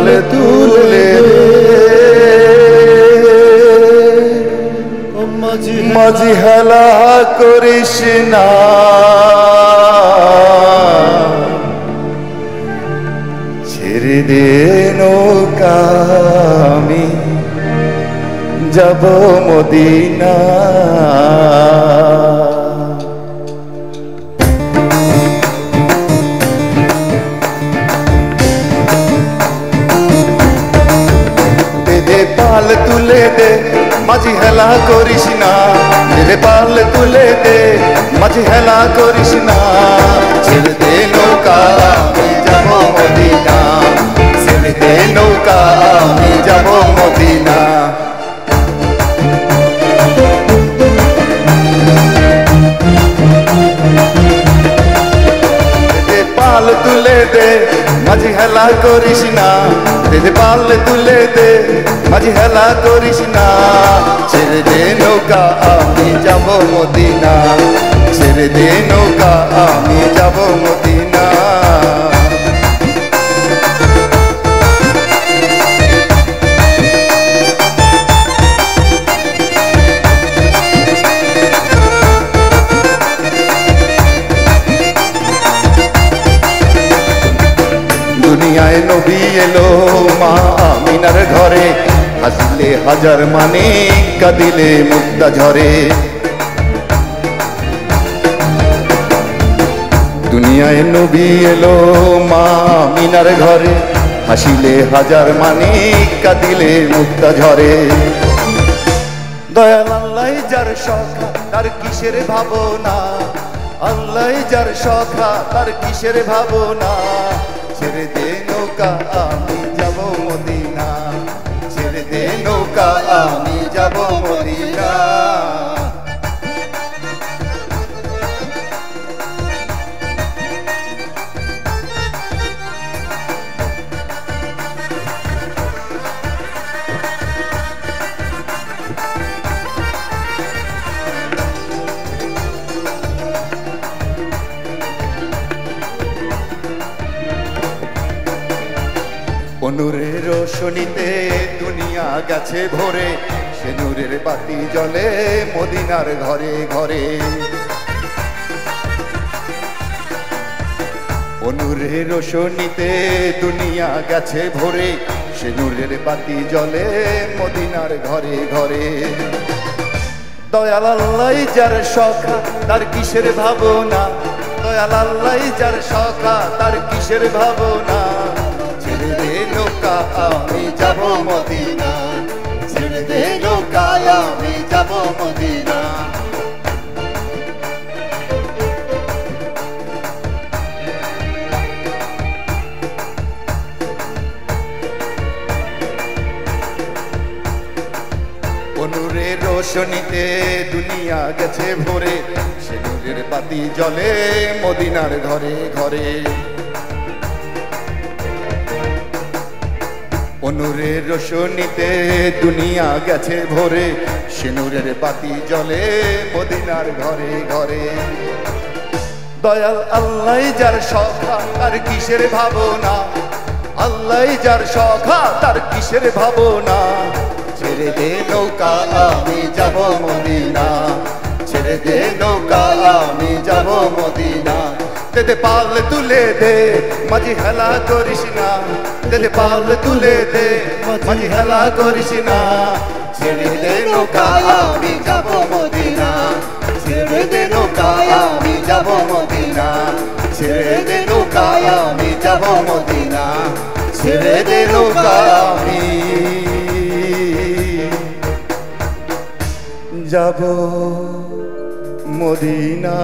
পাল তুলে মাঝি হেলা করিস না, ছেড়ে দে নৌকা আমি যাব মদিনা। পাল তুলে দে মাঝি হেলা করিস না, রে পাল তুলে দে মাঝি হেলা করিস না, ছেড়ে দে নৌকা আমি যাব মদিনা, ছেড়ে দে নৌকা আমি যাব মদিনা। পাল তুলে দে মাঝি হেলা করিস না, পাল তুলে দে মাঝি হেলা করিস না, ছেড়ে দে নৌকা আমি যাব মদিনা, ছেড়ে দে নৌকা আমি যাব মদিনা। দুনিয়ায় নবী এলো মা আমিনার ঘরে, হাসিলে হাজার মানে কাঁদিলে মুক্তা ঝরে। দুনিয়ায় নবী এলো মা আমিনার ঘরে, হাসিলে হাজার মানে কাঁদিলে মুক্তা ঝরে। দয়াল আল্লাহ যার সখা তার কিসের ভাবনা, আল্লাহ যার সখা তার কিসের ভাবনা, ছেড়ে দে নৌকা আমি যাব মদিনা, ছেড়ে দে নৌকা আমি যাব মদিনা। নূরের রোশনীতে দুনিয়া গেছে ভরে, সে নূরের বাতি জ্বলে মদিনার ঘরে ঘরে। নূরের রোশনীতে দুনিয়া গেছে ভরে, সে নূরের বাতি জ্বলে মদিনার ঘরে ঘরে। দয়াল আল্লাহ যার সখা তার কিসের ভাবনা, দয়াল আল্লাহ যার সখা তার কিসের ভাবনা, ছেড়ে দে নৌকা আমি যাব মদিনা, ছেড়ে দে নৌকা আমি যাব মদিনা। নূরের রোশনীতে দুনিয়া গেছে ভরে, সে নূরের বাতি জ্বলে মদিনার ঘরে ঘরে। নূরের রোশনীতে দুনিয়া গেছে ভরে, সে নূরের বাতি জ্বলে মদিনার ঘরে ঘরে। দয়াল আল্লাহ যার সখা তার কিসের ভাবনা, আল্লাহ যার সখা তার কিসের ভাবনা, ছেড়ে দে নৌকা আমি যাব মদিনা, ছেড়ে দে নৌকা আমি যাব মদিনা। দে পাল তুলে দে মাঝি হেলা করিস না, দে পাল তুলে দে মাঝি হেলা করিস না, ছেড়ে দে নৌকা আমি যাব মদিনা, ছেড়ে দে নৌকা আমি যাব মদিনা, ছেড়ে দে নৌকা আমি যাব মদিনা, ছেড়ে দে নৌকা আমি যাব মদিনা।